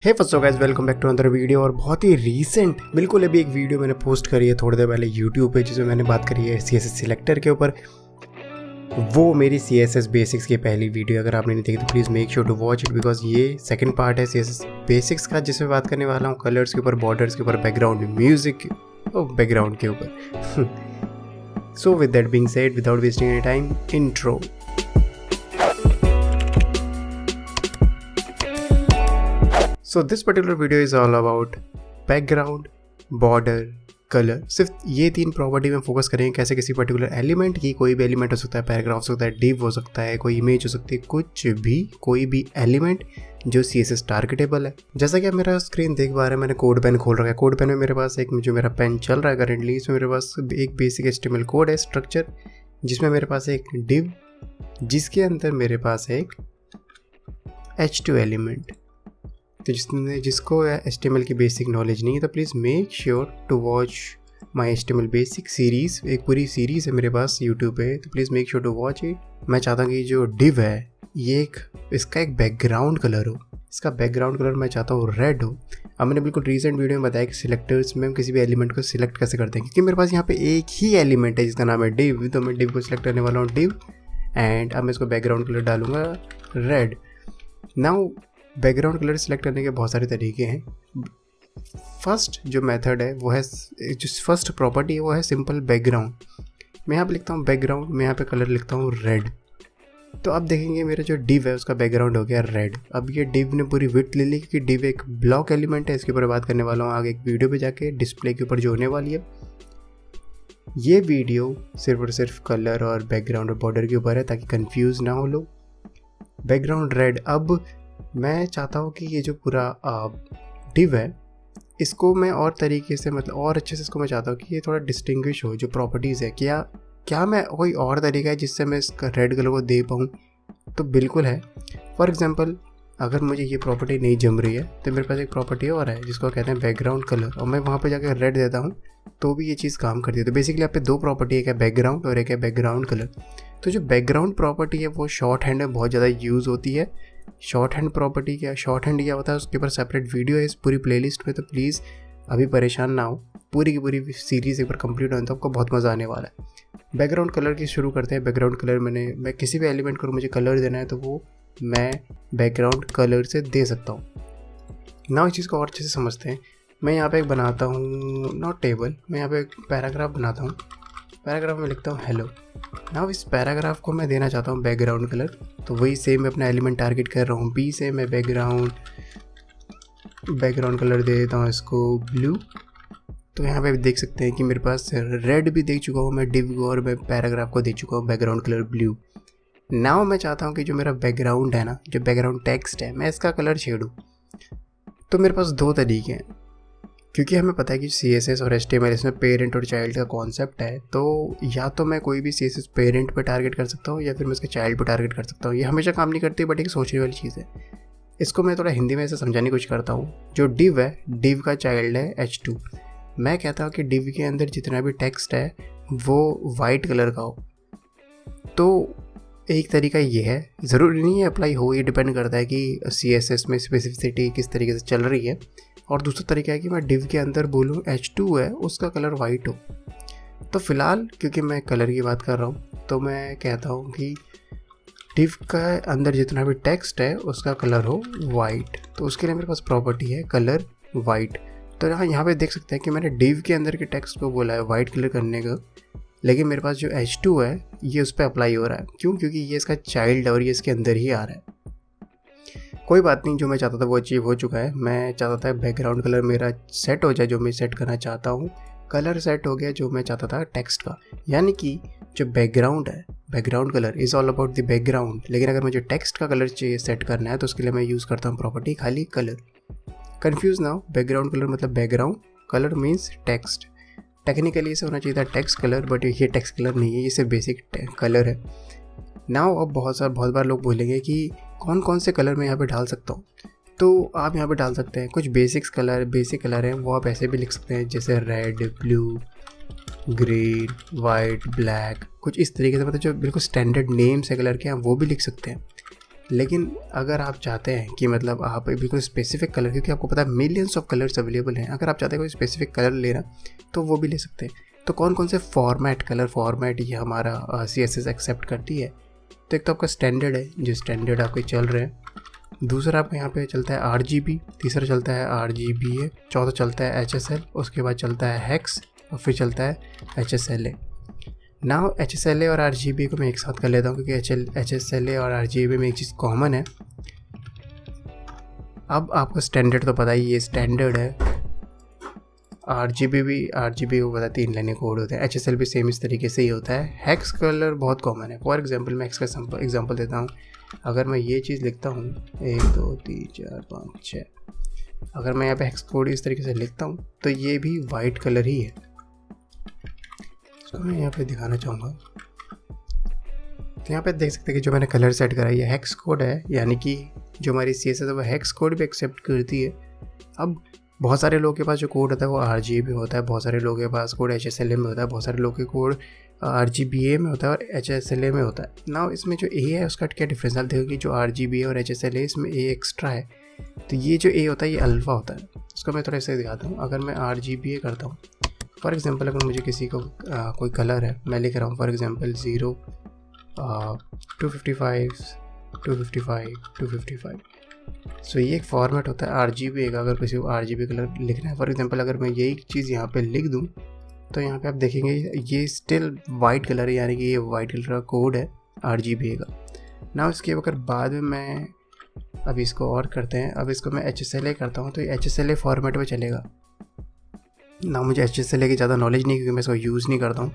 हे फसो guys, welcome back to another video. और बहुत ही रीसेंट बिल्कुल अभी एक वीडियो मैंने पोस्ट करी है थोड़ी देर पहले यूट्यूब पे, जिसमें मैंने बात करी है CSS सिलेक्टर के ऊपर। वो मेरी CSS बेसिक्स की पहली वीडियो, अगर आपने नहीं देखी तो please make sure to watch it, because ये सेकंड पार्ट है CSS बेसिक्स का, जिसमें बात करने वाला हूँ कलर्स के ऊपर, बॉर्डर्स के ऊपर, बैकग्राउंड म्यूजिक और बैकग्राउंड के ऊपर। So with that being said, without wasting any time, intro. So this particular video is all about background, border, color। सिर्फ ये तीन प्रॉपर्टी में फोकस करेंगे, कैसे किसी पर्टिकुलर एलिमेंट की, कोई भी एलिमेंट हो सकता है, पैराग्राफ हो सकता है, डिव हो सकता है, कोई इमेज हो सकती है, कुछ भी, कोई भी एलिमेंट जो CSS टारगेटेबल है। जैसा कि आप मेरा स्क्रीन देख पा रहे हैं, मैंने कोड पेन खोल रखा है। कोड पेन में मेरे पास एक जो मेरा पेन चल रहा है करेंटली, इसमें मेरे पास एक बेसिक HTML कोड है, स्ट्रक्चर, जिसमें मेरे पास एक डिव, जिसके अंदर मेरे पास एक H2 एलिमेंट। तो जिसको HTML की बेसिक नॉलेज नहीं है तो please make sure to watch my HTML basic series. एक पूरी सीरीज़ है मेरे पास यूट्यूब पे, तो please make sure to watch it. मैं चाहता हूँ कि जो डिव है ये इसका एक बैकग्राउंड कलर हो। इसका बैकग्राउंड कलर मैं चाहता हूँ रेड हो। अब मैंने बिल्कुल रीसेंट वीडियो में बताया कि सिलेक्टर्स में हम किसी भी एलिमेंट को सिलेक्ट कैसे करते हैं, क्योंकि मेरे पास यहाँ पे एक ही एलिमेंट है जिसका नाम है डिव। तो मैं डिव को सिलेक्ट करने वाला हूँ, डिव, एंड अब मैं इसको बैकग्राउंड कलर डालूंगा red. Now background colour select करने के बहुत सारे तरीके हैं। फर्स्ट जो मेथड है वो है, जो फर्स्ट प्रॉपर्टी है वो है सिंपल बैकग्राउंड। मैं यहाँ पे लिखता हूँ बैकग्राउंड, मैं यहाँ पे कलर लिखता हूँ रेड। तो अब देखेंगे मेरा जो डिव है उसका बैकग्राउंड हो गया रेड। अब ये डिव ने पूरी विड्थ ले ली, क्योंकि डिव एक ब्लॉक एलिमेंट है। इसके ऊपर बात करने वाला हूँ आगे एक वीडियो पे जाके, डिस्प्ले के ऊपर जो होने वाली है। ये वीडियो सिर्फ और सिर्फ कलर और बैकग्राउंड और बॉर्डर के ऊपर है, ताकि कन्फ्यूज़ ना हो लोग। Background red. अब मैं चाहता हूँ कि ये जो पूरा डिव है इसको मैं और तरीके से, मतलब और अच्छे से इसको मैं चाहता हूँ कि ये थोड़ा डिस्टिंग्विश हो। जो प्रॉपर्टीज़ है, क्या मैं कोई और तरीका है जिससे मैं इसका रेड कलर को दे पाऊँ? तो बिल्कुल है। फॉर एग्जांपल, अगर मुझे ये प्रॉपर्टी नहीं जम रही है तो मेरे पास एक प्रॉपर्टी और है जिसको कहते हैं बैकग्राउंड कलर, और मैं वहाँ पे जाकर रेड देता हूँ तो भी ये चीज़ काम करती है। तो बेसिकली यहाँ पे दो प्रॉपर्टी, एक है बैकग्राउंड और एक है बैकग्राउंड कलर। तो जो बैकग्राउंड प्रॉपर्टी है वो शॉर्ट हैंड में बहुत ज़्यादा यूज़ होती है। शॉर्ट हैंड प्रॉपर्टी क्या, शॉर्ट हैंड क्या होता है, उसके ऊपर सेपरेट वीडियो है इस पूरी प्लेलिस्ट में। तो प्लीज़ अभी परेशान ना हो, पूरी की पूरी सीरीज़ एक बार कंप्लीट होने तो आपको बहुत मज़ा आने वाला है। बैकग्राउंड कलर की शुरू करते हैं। बैकग्राउंड कलर मैं किसी भी एलिमेंट को मुझे कलर देना है तो वो मैं बैकग्राउंड कलर से दे सकता हूँ। ना इस चीज़ को और अच्छे से समझते हैं। मैं यहाँ पे एक बनाता हूँ, नॉट टेबल, मैं यहाँ पे एक पैराग्राफ बनाता हूँ। पैराग्राफ में लिखता हूँ हेलो। ना इस पैराग्राफ को मैं देना चाहता हूँ बैकग्राउंड कलर, तो वही सेम मैं अपना एलिमेंट टारगेट कर रहा हूँ। बी से मैं बैकग्राउंड कलर दे देता हूँ इसको ब्लू। तो यहाँ पे देख सकते हैं कि मेरे पास रेड भी दे चुका हूँ मैं डिव को, और मैं पैराग्राफ को दे चुका हूँ बैकग्राउंड कलर ब्लू। नाउ मैं चाहता हूँ कि जो मेरा बैकग्राउंड है ना, जो बैकग्राउंड टेक्स्ट है, मैं इसका कलर छेड़ूँ। तो मेरे पास दो तरीके हैं, क्योंकि हमें पता है कि CSS और HTML इसमें पेरेंट और चाइल्ड का कॉन्सेप्ट है। तो या तो मैं कोई भी CSS पेरेंट पे टारगेट कर सकता हूँ या फिर मैं इसके चाइल्ड पे टारगेट कर सकता हूँ। ये हमेशा काम नहीं करती, बट एक सोचने वाली चीज़ है। इसको मैं थोड़ा हिंदी में ऐसे समझाने की कोशिश करता हूँ। जो डिव है, डिव का चाइल्ड है H2। मैं कहता हूँ कि डिव के अंदर जितना भी टेक्स्ट है वो वाइट कलर का हो। तो एक तरीका ये है, ज़रूरी नहीं है अप्लाई हो, ये डिपेंड करता है कि CSS में स्पेसिफिसिटी किस तरीके से चल रही है। और दूसरा तरीका है कि मैं डिव के अंदर बोलूँ H2 है, उसका कलर वाइट हो। तो फ़िलहाल क्योंकि मैं कलर की बात कर रहा हूँ तो मैं कहता हूँ कि डिव का अंदर जितना भी टेक्स्ट है उसका कलर हो वाइट। तो उसके लिए मेरे पास प्रॉपर्टी है कलर वाइट। तो यहाँ पे देख सकते हैं कि मैंने डिव के अंदर के टेक्स्ट को बोला है वाइट कलर करने का, लेकिन मेरे पास जो H2 है ये उस पर अप्लाई हो रहा है। क्यों? क्योंकि ये इसका चाइल्ड है और ये इसके अंदर ही आ रहा है। कोई बात नहीं, जो मैं चाहता था वो अचीव हो चुका है। मैं चाहता था बैकग्राउंड कलर मेरा सेट हो जाए, जो मैं सेट करना चाहता हूँ। कलर सेट हो गया जो मैं चाहता था टेक्स्ट का, यानी कि जो बैकग्राउंड है, background colour is all about the background. लेकिन अगर मुझे टेक्स्ट का कलर चाहिए सेट करना है तो उसके लिए मैं यूज़ करता हूँ प्रॉपर्टी खाली कलर। कन्फ्यूज़ ना हो, बैकग्राउंड कलर मतलब background, colour means text. Technically इसे होना चाहिए था टेक्स्ट कलर, बट ये टेक्स्ट कलर नहीं है, ये सिर्फ बेसिक कलर है। नाउ अब बहुत बार लोग बोलेंगे कि कौन कौन से कलर मैं यहाँ पे डाल सकता हूँ। तो आप यहाँ पे डाल सकते हैं कुछ बेसिक कलर हैं, वो आप ऐसे भी लिख सकते हैं, जैसे red, blue, green, white, black, कुछ इस तरीके से, मतलब जो बिल्कुल स्टैंडर्ड नेम्स है कलर के हैं वो भी लिख सकते हैं। लेकिन अगर आप चाहते हैं कि मतलब आप बिल्कुल स्पेसिफिक कलर, क्योंकि आपको पता है मिलियंस ऑफ कलर्स अवेलेबल हैं, अगर आप चाहते हैं कोई स्पेसिफिक कलर लेना तो वो भी ले सकते हैं। तो कौन कौन से कलर फॉर्मेट ये हमारा CSS एक्सेप्ट करती है? तो एक तो आपका स्टैंडर्ड है, जो स्टैंडर्ड आपके चल रहे हैं। दूसरा आपका यहाँ पे चलता है RGB, तीसरा चलता है RGBA, चौथा चलता है HSL, उसके बाद चलता है हेक्स और फिर चलता है HSLA। नाउ HSLA और RGB को मैं एक साथ कर लेता हूँ क्योंकि HSLA और RGB में एक चीज़ कॉमन है। अब आपको स्टैंडर्ड तो पता ही, ये स्टैंडर्ड है। RGB को पता 3 लाइनें कोड होते हैं। HSL भी सेम इस तरीके से ही होता है। हेक्स कलर बहुत कॉमन है। फॉर एग्जांपल मैं हेक्स का एग्जांपल देता हूँ। अगर मैं ये चीज़ लिखता हूँ 1 2 3 4 5 6, अगर मैं यहाँ पे हेक्स कोड इस तरीके से लिखता हूँ तो ये भी वाइट कलर ही है। इसको मैं यहाँ पे दिखाना चाहूँगा। तो यहाँ पे देख सकते हैं कि जो मैंने कलर सेट करा है ये हेक्स कोड है, यानी कि जो हमारी CSS है वो हेक्स कोड भी एक्सेप्ट करती है। अब बहुत सारे लोगों के पास जो कोड होता है वो RGB होता है, बहुत सारे लोगों के पास कोड HSLA में होता है, बहुत सारे लोगों के कोड RGBA में होता है और HSLA में होता है। नाउ इसमें जो A है उसका क्या डिफरेंस आप देखोगे, जो RGBA और HSLA इसमें A एक्स्ट्रा है। तो ये जो A होता है ये अल्फ़ा होता है। उसको मैं थोड़ा ऐसे दिखाता हूँ। अगर मैं RGBA करता हूँ, फॉर एग्जांपल अगर मुझे किसी को कोई कलर है, मैं लिख रहा हूँ फॉर एग्जांपल 0 255 255 255। सो ये एक फॉर्मेट होता है RGBA का। अगर किसी को RGB कलर लिखना है, फॉर एग्जांपल अगर मैं यही चीज़ यहाँ पे लिख दूँ तो यहाँ पे आप देखेंगे ये स्टिल वाइट कलर है, यानी कि ये वाइट कलर का कोड है RGBA का। ना उसके अगर बाद में मैं अब इसको और करते हैं, अब इसको मैं HSLA करता हूँ तो ये HSLA फॉर्मेट में चलेगा ना। मुझे HSLA की ज़्यादा नॉलेज नहीं क्योंकि मैं इसको यूज़ नहीं करता हूँ,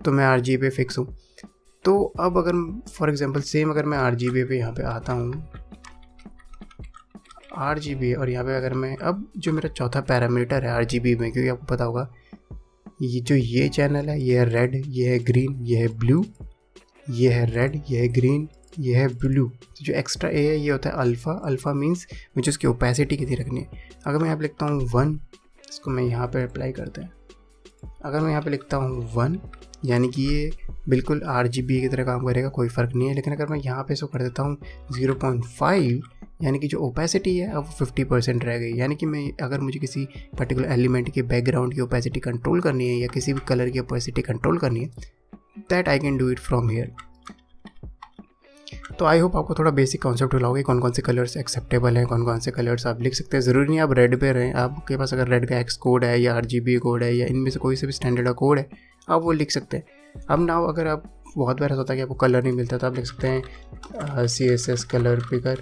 तो मैं RGBA पे फिक्स हूँ। तो अब अगर फॉर एग्जांपल सेम अगर मैं RGBA पे यहाँ पे आता हूँ RGBA, और यहाँ पे अगर मैं अब जो मेरा चौथा पैरामीटर है RGB में, क्योंकि आपको पता होगा ये चैनल है, ये है रेड, ये है ग्रीन, ये है ब्लू, ये है रेड, ये है ग्रीन, ये है ब्लू। तो जो एक्स्ट्रा A है ये होता है अल्फ़ा। अल्फ़ा मीन्स मुझे उसकी ओपेसिटी कितनी रखनी है। अगर मैं यहाँ पे लिखता हूँ 1, इसको मैं यहाँ पे अप्लाई करते हैं। अगर मैं यहाँ पे लिखता हूँ 1, यानी कि ये बिल्कुल RGB की तरह काम करेगा, कोई फ़र्क नहीं है। लेकिन अगर मैं यहाँ पे इसको कर देता हूँ 0.5, यानी कि जो ओपेसिटी है अब 50% रह गई। यानी कि मैं अगर मुझे किसी पर्टिकुलर एलिमेंट के बैकग्राउंड की ओपेसिटी कंट्रोल करनी है या किसी भी कलर की ओपेसिटी कंट्रोल करनी है, that I can do it from here. तो आई होप आपको थोड़ा बेसिक कॉन्सेप्ट मिला कौन कौन से कलर्स एक्सेप्टेबल हैं, कौन कौन से कलर्स आप लिख सकते हैं। ज़रूरी नहीं आप रेड पे रहें, आपके पास अगर रेड का एक्स कोड है या RGB कोड है या इनमें से कोई से भी स्टैंडर्ड का कोड है आप वो लिख सकते हैं। अब ना अगर आप बहुत बार ऐसा होता है कि आपको कलर नहीं मिलता तो आप लिख सकते हैं CSS कलर पिकर।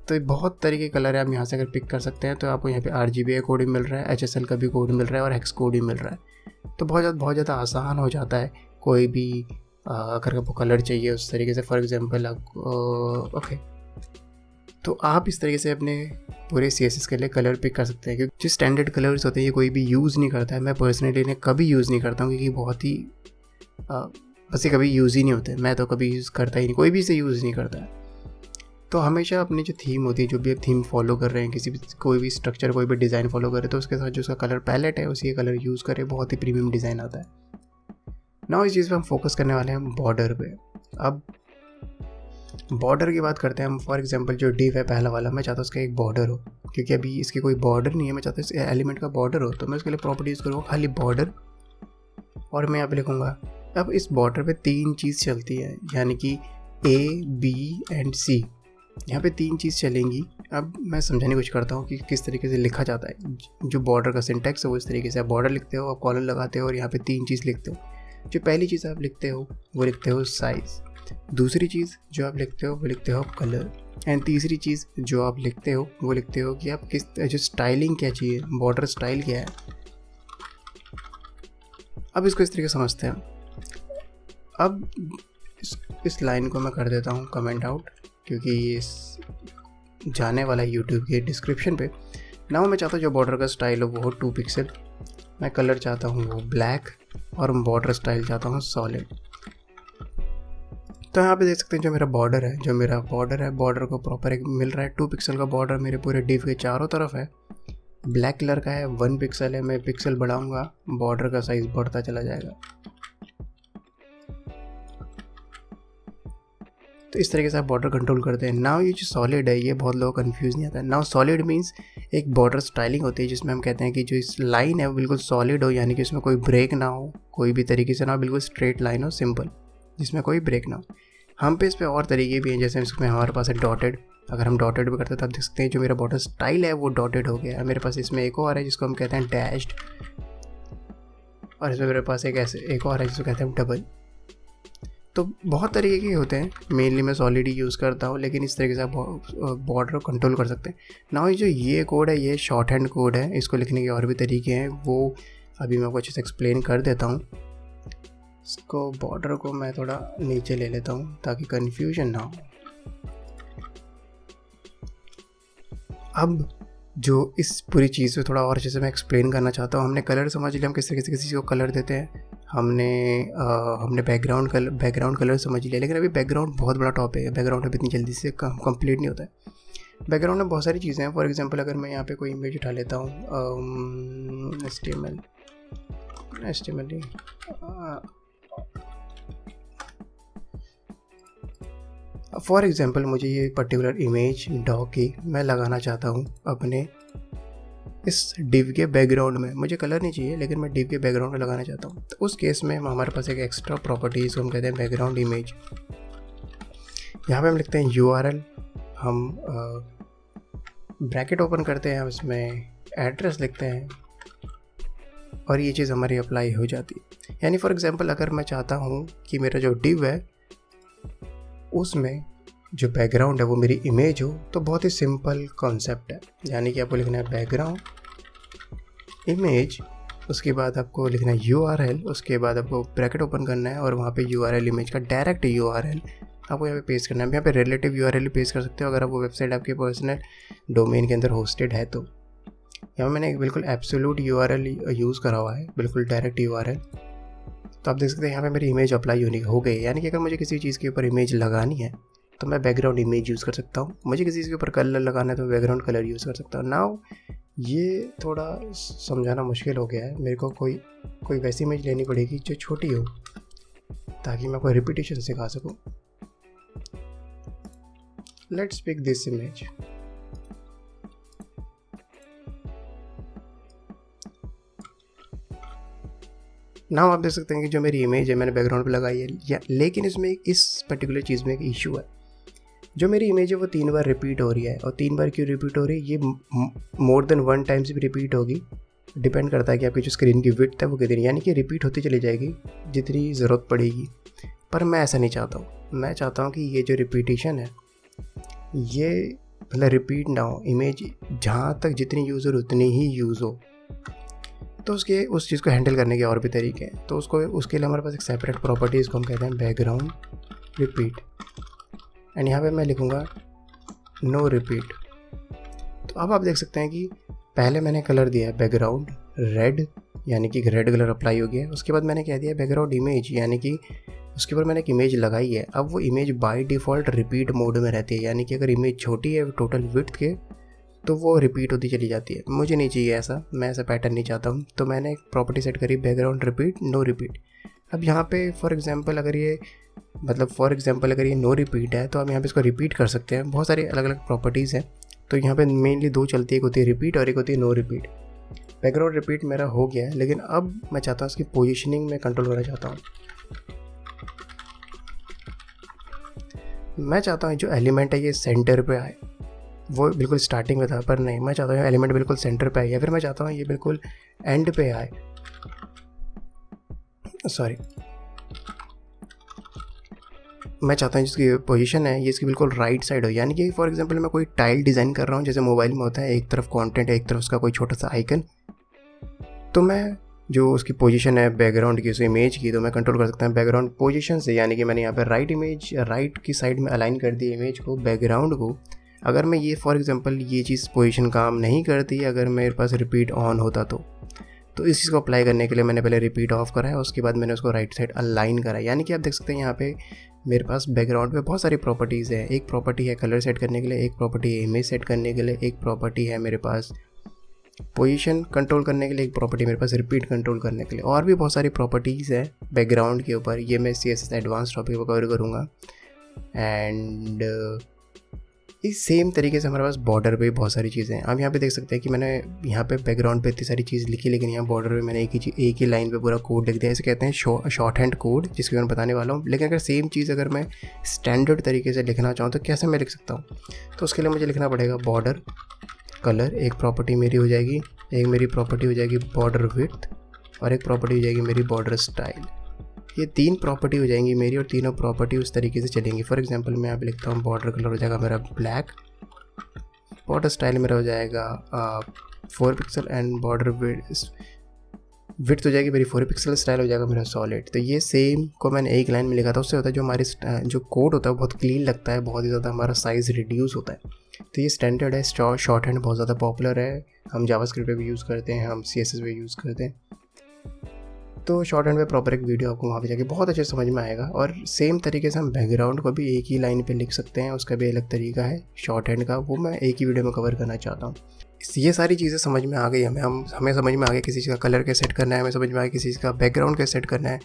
तो बहुत तरीके कलर है, आप यहाँ से अगर पिक कर सकते हैं। तो आपको यहाँ पे RGBA कोड भी मिल रहा है, HSL का भी कोड मिल रहा है और हेक्स कोड भी मिल रहा है। तो बहुत ज़्यादा आसान हो जाता है कोई भी अगर आपको कलर चाहिए उस तरीके से। फॉर एग्जांपल ओके, तो आप इस तरीके से अपने पूरे CSS के लिए कलर पिक कर सकते हैं। क्योंकि जो स्टैंडर्ड कलर्स होते हैं ये कोई भी यूज़ नहीं करता है। मैं पर्सनली इन्हें कभी यूज़ नहीं करता हूँ क्योंकि बहुत ही बस ये कभी यूज़ ही नहीं होते। मैं तो कभी यूज़ करता ही नहीं, कोई भी इसे यूज़ नहीं करता है। तो हमेशा अपनी जो थीम होती है, जो भी आप थीम फॉलो कर रहे हैं, कोई भी स्ट्रक्चर, कोई भी डिज़ाइन फॉलो कर रहे हैं, तो उसके साथ जो उसका कलर पैलेट है उसी का कलर यूज़ करें, बहुत ही प्रीमियम डिज़ाइन आता है। ना इस चीज़ पे हम फोकस करने वाले हैं बॉर्डर पे। अब बॉर्डर की बात करते हैं हम। फॉर एग्जांपल जो डिव है पहला वाला, मैं चाहता हूँ उसका एक बॉर्डर हो, क्योंकि अभी इसके कोई बॉर्डर नहीं है। मैं चाहता हूँ इस एलिमेंट का बॉर्डर हो, तो मैं उसके लिए प्रॉपर्टी यूज़ करूँगा खाली बॉर्डर, और मैं यहाँ पे लिखूँगा। अब इस बॉर्डर पे 3 चीज़ चलती है, यानी कि A, B एंड C। यहाँ पे 3 चीज़ चलेंगी। अब मैं समझाने की कोशिश करता हूँ कि किस तरीके से लिखा जाता है। जो बॉर्डर का सिंटैक्स है वो इस तरीके से, आप बॉर्डर लिखते हो, आप कॉलर लगाते हो और यहाँ पे 3 चीज़ लिखते हो। जो पहली चीज़ आप लिखते हो वो लिखते हो साइज़, दूसरी चीज़ जो आप लिखते हो वो लिखते हो कलर, एंड तीसरी चीज़ जो आप लिखते हो वो लिखते हो कि आप किस जो स्टाइलिंग क्या चाहिए, बॉर्डर स्टाइल क्या है। अब इसको इस तरीके से समझते हैं। अब इस लाइन को मैं कर देता हूँ कमेंट आउट, क्योंकि ये जाने वाला है यूट्यूब के डिस्क्रिप्शन पे। ना मैं चाहता हूँ जो बॉर्डर का स्टाइल हो वो हो 2 पिक्सल, मैं कलर चाहता हूँ वो ब्लैक, और बॉर्डर स्टाइल चाहता हूँ सॉलिड। तो यहाँ पे देख सकते हैं जो मेरा बॉर्डर है, बॉर्डर को प्रॉपर एक मिल रहा है 2 पिक्सल का बॉर्डर मेरे पूरे डिव के चारों तरफ है। ब्लैक कलर का है, 1 पिक्सल है। मैं पिक्सल बढ़ाऊँगा, बॉर्डर का साइज़ बढ़ता चला जाएगा। तो इस तरीके से आप बॉर्डर कंट्रोल करते हैं। नाउ ये जो सॉलिड है ये बहुत लोगों को कन्फ्यूज़ नहीं आता है। नाउ सॉलिड मीन्स एक बॉर्डर स्टाइलिंग होती है जिसमें हम कहते हैं कि जो इस लाइन है वो बिल्कुल सॉलिड हो, यानी कि इसमें कोई ब्रेक ना हो, कोई भी तरीके से ना हो, बिल्कुल स्ट्रेट लाइन हो, सिंपल, जिसमें कोई ब्रेक ना हो। हम पे इस पर और तरीके भी हैं, जैसे इसमें हमारे पास है डॉटेड। अगर हम डॉटेड भी करते हैं तो आप देख सकते हैं जो मेरा बॉर्डर स्टाइल है वो डॉटेड हो गया है। मेरे पास इसमें एक और है जिसको हम कहते हैं डैश्ड, और इसमें मेरे पास एक और है जिसको कहते हैं डबल। तो बहुत तरीके के होते हैं, मेनली मैं सॉलिड ही यूज़ करता हूँ, लेकिन इस तरीके से आप बॉर्डर को कंट्रोल कर सकते हैं। नाउ जो ये कोड है ये शॉर्ट हैंड कोड है, इसको लिखने के और भी तरीके हैं, वो अभी मैं आपको अच्छे से एक्सप्लेन कर देता हूँ। इसको बॉर्डर को मैं थोड़ा नीचे ले लेता हूँ ताकि कन्फ्यूजन ना हो। अब जो इस पूरी चीज़ को थोड़ा और अच्छे से मैं एक्सप्लेन करना चाहता हूँ। हमने कलर समझ लिया, हम किस तरीके से किसी को कलर देते हैं। हमने बैकग्राउंड कलर समझ लिया, लेकिन अभी बैकग्राउंड बहुत बड़ा टॉपिक है। बैकग्राउंड अभी इतनी जल्दी से कंप्लीट नहीं होता है। बैकग्राउंड में बहुत सारी चीज़ें हैं। फॉर एग्जांपल अगर मैं यहाँ पे कोई इमेज उठा लेता हूँ, HTML फॉर एग्जांपल मुझे ये पर्टिकुलर इमेज डॉग की मैं लगाना चाहता हूँ अपने इस डिव के बैकग्राउंड में। मुझे कलर नहीं चाहिए, लेकिन मैं डिव के बैकग्राउंड में लगाना चाहता हूँ। तो उस केस में हमारे पास एक एक्स्ट्रा प्रॉपर्टी जिसको हम कहते हैं बैकग्राउंड इमेज। यहाँ पे हम लिखते हैं URL, हम ब्रैकेट ओपन करते हैं, हम इसमें एड्रेस लिखते हैं और ये चीज़ हमारी अप्लाई हो जाती है। यानी फॉर एग्जांपल अगर मैं चाहता हूँ कि मेरा जो डिव है उसमें जो बैकग्राउंड है वो मेरी इमेज हो, तो बहुत ही सिंपल कॉन्सेप्ट है। यानी कि आपको लिखना है बैकग्राउंड इमेज, उसके बाद आपको लिखना है URL, उसके बाद आपको ब्रैकेट ओपन करना है और वहाँ पे URL इमेज का डायरेक्ट URL आपको यहाँ पे पेस्ट करना है। यहाँ पे रिलेटिव URL पेस्ट कर सकते हो अगर आप वो वेबसाइट आपके पर्सनल डोमेन के अंदर होस्टेड है। तो यहाँ मैंने एक बिल्कुल एब्सोल्यूट URL यूज़ करा हुआ है, बिल्कुल डायरेक्ट URL। तो आप देख सकते हैं यहाँ पे मेरी इमेज अप्लाई हो गई। यानी कि अगर मुझे किसी चीज़ के ऊपर इमेज लगानी है तो मैं बैकग्राउंड इमेज यूज़ कर सकता हूँ। मुझे किसी चीज़ के ऊपर कलर लगाना है तो बैकग्राउंड कलर यूज़ कर सकता हूँ। नाउ ये थोड़ा समझाना मुश्किल हो गया है मेरे को। कोई वैसी इमेज लेनी पड़ेगी जो छोटी हो ताकि मैं कोई रिपीटेशन सिखा सकूँ। Let's pick this image. Now आप देख सकते हैं कि जो मेरी इमेज है मैंने बैकग्राउंड पे लगाई है, लेकिन इसमें इस पर्टिकुलर चीज़ में एक इशू है। जो मेरी इमेज है वो 3 बार रिपीट हो रही है, और 3 बार क्यों रिपीट हो रही है, ये मोर देन 1 टाइम्स भी रिपीट होगी। डिपेंड करता है कि आपकी जो स्क्रीन की विड्थ है वो कितनी, यानी कि रिपीट होती चली जाएगी जितनी ज़रूरत पड़ेगी। पर मैं ऐसा नहीं चाहता हूँ। मैं चाहता हूँ कि ये जो रिपीटेशन है ये मतलब रिपीट ना हो। इमेज जहाँ तक जितनी यूज़ हो उतनी ही यूज़ हो। तो उस चीज़ को हैंडल करने के और भी तरीके हैं। तो उसके लिए हमारे पास एक सेपरेट प्रॉपर्टी इसको हम कहते हैं बैकग्राउंड रिपीट। एंड यहाँ पे मैं लिखूँगा नो रिपीट। तो अब आप देख सकते हैं कि पहले मैंने कलर दिया है बैकग्राउंड रेड, यानी कि रेड कलर अप्लाई हो गया है। उसके बाद मैंने क्या दिया बैकग्राउंड इमेज, यानी कि उसके ऊपर मैंने एक इमेज लगाई है। अब वो image by default repeat mode में रहती है, यानी कि अगर इमेज छोटी है टोटल विड्थ के तो वो रिपीट होती चली जाती है। मुझे नहीं चाहिए ऐसा, मैं ऐसा पैटर्न नहीं चाहता हूँ। तो मैंने एक प्रॉपर्टी सेट करी बैकग्राउंड रिपीट नो रिपीट। अब यहाँ पे फॉर एग्जांपल अगर ये नो रिपीट है तो आप यहाँ पे इसको रिपीट कर सकते हैं। बहुत सारी अलग अलग प्रॉपर्टीज़ हैं। तो यहाँ पे मेनली 2 चलती है, एक होती है रिपीट और एक होती है नो रिपीट। बैकग्राउंड रिपीट मेरा हो गया है, लेकिन अब मैं चाहता हूँ इसकी पोजिशनिंग में कंट्रोल करना चाहता हूँ। मैं चाहता हूँ जो एलिमेंट है ये सेंटर पे आए। वो बिल्कुल स्टार्टिंग में था पर नहीं, मैं चाहता हूँ एलिमेंट बिल्कुल सेंटर पे आए, या फिर मैं चाहता हूँ ये बिल्कुल एंड पे आए। मैं चाहता हूँ जिसकी पोजीशन है ये इसकी बिल्कुल राइट साइड हो। यानी कि फॉर एग्जांपल मैं कोई टाइल डिज़ाइन कर रहा हूँ, जैसे मोबाइल में होता है एक तरफ कंटेंट है एक तरफ उसका कोई छोटा सा आइकन। तो मैं जो उसकी पोजीशन है बैकग्राउंड की, उस इमेज की, तो मैं कंट्रोल कर सकता हूँ बैकग्राउंड पोजीशन से। यानी कि मैंने यहाँ पर राइट की साइड में अलाइन कर दी इमेज को, बैकग्राउंड को। अगर मैं ये फॉर एग्जांपल ये चीज़ पोजीशन काम नहीं करती, अगर मेरे पास रिपीट ऑन होता तो इस चीज़ को अप्लाई करने के लिए मैंने पहले रिपीट ऑफ करा है, उसके बाद मैंने उसको राइट साइड अलाइन करा है। यानी कि आप देख सकते हैं यहाँ पे मेरे पास बैकग्राउंड पे बहुत सारी प्रॉपर्टीज़ हैं। एक प्रॉपर्टी है कलर सेट करने के लिए, एक प्रॉपर्टी है इमेज सेट करने के लिए, एक प्रॉपर्टी है मेरे पास पोजीशन कंट्रोल करने के लिए, एक प्रॉपर्टी मेरे पास रिपीट कंट्रोल करने के लिए, और भी बहुत सारी प्रॉपर्टीज़ है बैकग्राउंड के ऊपर। ये मैं CSS एडवांस टॉपिक पर कवर करूँगा। एंड इस सेम तरीके से हमारे पास बॉर्डर पे बहुत सारी चीज़ें हैं। आप यहाँ पे देख सकते हैं कि मैंने यहाँ पे बैकग्राउंड पे इतनी सारी चीज़ लिखी, लेकिन यहाँ बॉर्डर पे मैंने एक ही लाइन पे पूरा कोड लिख दिया। इसे कहते हैं शॉर्ट हैंड कोड, जिसके मैं बताने वाला हूँ। लेकिन अगर सेम चीज़ अगर मैं स्टैंडर्ड तरीके से लिखना चाहूँ तो कैसे मैं लिख सकता हूँ? तो उसके लिए मुझे लिखना पड़ेगा बॉर्डर कलर, एक प्रॉपर्टी मेरी हो जाएगी, एक मेरी प्रॉपर्टी हो जाएगी बॉर्डर विड्थ, और एक प्रॉपर्टी हो जाएगी मेरी बॉर्डर स्टाइल। ये 3 प्रॉपर्टी हो जाएंगी मेरी, और तीनों प्रॉपर्टी उस तरीके से चलेंगी। फॉर एग्जांपल मैं यहाँ पे लिखता हूँ बॉर्डर कलर हो जाएगा मेरा ब्लैक, बॉर्डर स्टाइल मेरा हो जाएगा 4 पिक्सल, एंड बॉर्डर विड्थ हो जाएगी मेरी 4 पिक्सल, स्टाइल हो जाएगा मेरा सॉलिड। तो ये सेम को मैंने एक लाइन में लिखा था। उससे होता है जो हमारे जो कोड होता है वो बहुत क्लीन लगता है, बहुत ही ज़्यादा हमारा साइज़ रिड्यूस होता है। तो ये स्टैंडर्ड है, शॉर्ट हैंड बहुत ज़्यादा पॉपुलर है, हम जावास्क्रिप्ट पे भी यूज़ करते हैं, हम CSS पे यूज़ करते हैं। तो शॉर्ट हैंड में प्रॉपर एक वीडियो आपको वहाँ पे जाके बहुत अच्छे समझ में आएगा। और सेम तरीके से हम बैकग्राउंड को भी एक ही लाइन पे लिख सकते हैं, उसका भी अलग तरीका है शॉर्ट हैंड का, वो मैं एक ही वीडियो में कवर करना चाहता हूँ। ये सारी चीज़ें समझ में आ गई हमें समझ में आ गया किसी चीज़ का कलर कैसे सेट करना है, हमें समझ में आ गया किसी चीज़ का बैकग्राउंड कैसे सेट करना है,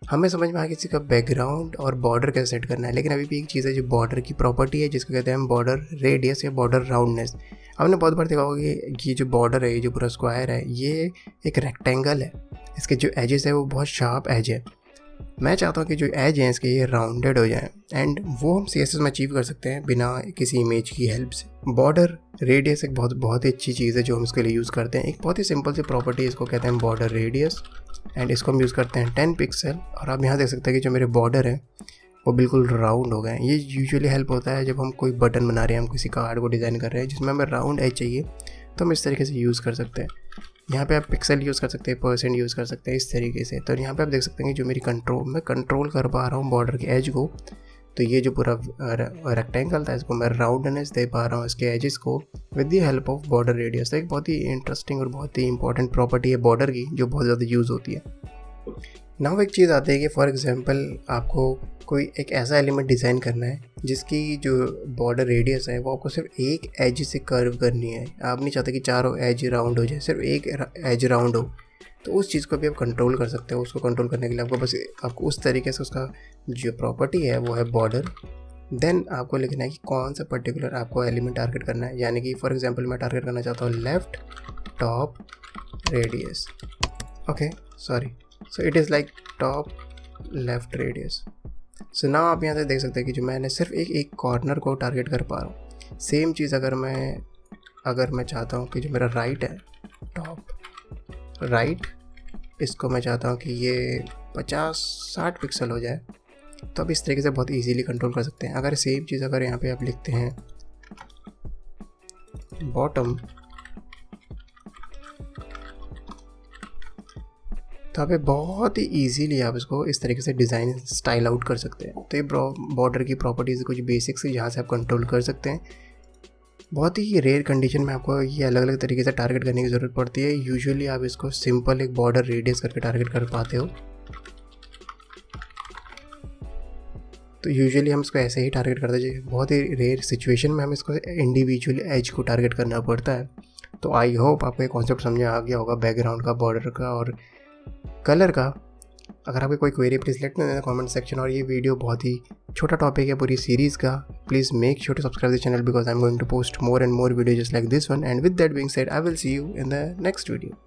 हमें समझ में आ गया किसी का बैकग्राउंड और बॉर्डर कैसे सेट करना है। लेकिन अभी भी एक चीज़ है जो बॉर्डर की प्रॉपर्टी है, जिसको कहते हैं हम बॉर्डर रेडियस या बॉर्डर राउंडनेस। आपने बहुत बार देखा होगा कि ये जो बॉर्डर है, ये जो पूरा स्क्वायर है, ये एक रेक्टेंगल है, इसके जो एजेस है वो बहुत शार्प एज है। मैं चाहता हूँ कि जो एज हैं इसके ये राउंडेड हो जाएं, एंड वो हम CSS में अचीव कर सकते हैं बिना किसी इमेज की हेल्प से। बॉर्डर रेडियस एक बहुत ही अच्छी चीज़ है जो हम इसके लिए यूज़ करते हैं। एक बहुत ही सिंपल सी प्रॉपर्टी, इसको कहते हैं बॉर्डर रेडियस, एंड इसको हम यूज़ करते हैं 10 पिक्सल। और आप यहाँ देख सकते हैं कि जो मेरे बॉर्डर है वो बिल्कुल राउंड हो गए हैं। ये यूजुअली हेल्प होता है जब हम कोई बटन बना रहे हैं, हम किसी कार्ड को डिज़ाइन कर रहे हैं जिसमें हमें राउंड एज चाहिए, तो हम इस तरीके से यूज़ कर सकते हैं। यहाँ पे आप पिक्सल यूज़ कर सकते हैं, परसेंट यूज़ कर सकते हैं, इस तरीके से। तो यहाँ पे आप देख सकते हैं कि जो मेरी मैं कंट्रोल कर पा रहा हूँ बॉर्डर के एज को। तो ये जो पूरा रेक्टेंगल था इसको मैं राउंडनेस दे पा रहा हूँ इसके एजेस को with the help of border radius. तो एक बहुत ही इंटरेस्टिंग और बहुत ही इंपॉर्टेंट प्रॉपर्टी है बॉर्डर की, जो बहुत ज़्यादा यूज़ होती है। नाउ एक चीज़ आती है कि फॉर एग्जांपल आपको कोई एक ऐसा एलिमेंट डिज़ाइन करना है जिसकी जो बॉर्डर रेडियस है वो आपको सिर्फ एक एज से कर्व करनी है। आप नहीं चाहते कि चारों एज राउंड हो जाए, सिर्फ एक एज राउंड हो। तो उस चीज़ को भी आप कंट्रोल कर सकते हो। उसको कंट्रोल करने के लिए आपको उस तरीके से उसका जो प्रॉपर्टी है वो है बॉर्डर। देन आपको लिखना है कि कौन सा पर्टिकुलर आपको एलिमेंट टारगेट करना है। यानी कि फॉर एग्जांपल मैं टारगेट करना चाहता हूँ left top radius. Okay, sorry, so it is like top left radius. So now आप यहाँ से देख सकते हैं कि जो मैंने सिर्फ एक कॉर्नर को टारगेट कर पा रहा हूँ। सेम चीज़ अगर मैं चाहता हूँ कि जो मेरा राइट है, टॉप राइट, इसको मैं चाहता हूँ कि ये 50-60 पिक्सल हो जाए, तो आप इस तरीके से बहुत इजीली कंट्रोल कर सकते हैं। अगर सेम चीज़ अगर यहाँ पे आप लिखते हैं बॉटम, तो आप बहुत ही ईजीली आप इसको इस तरीके से डिज़ाइन स्टाइल आउट कर सकते हैं। तो ये बॉर्डर की प्रॉपर्टीज़ कुछ बेसिक्स जहाँ से आप कंट्रोल कर सकते हैं। बहुत ही रेयर कंडीशन में आपको ये अलग अलग तरीके से टारगेट करने की ज़रूरत पड़ती है। यूजुअली आप इसको सिंपल एक बॉर्डर रेडियस करके टारगेट कर पाते हो। तो यूजुअली हम इसको ऐसे ही टारगेट करते हैं। बहुत ही रेयर सिचुएशन में हम इसको इंडिविजुअली एज को टारगेट करना पड़ता है। तो आई होप आपको ये कॉन्सेप्ट समझ आ गया होगा बैकग्राउंड का, बॉर्डर का और कलर का। अगर आपकी कोई query please let me know in the comment section. और ये वीडियो बहुत ही छोटा टॉपिक है पूरी सीरीज़ का। Please make sure to subscribe the channel because I am going to post more and more videos just like this one. And with that being said, I will see you in the next video.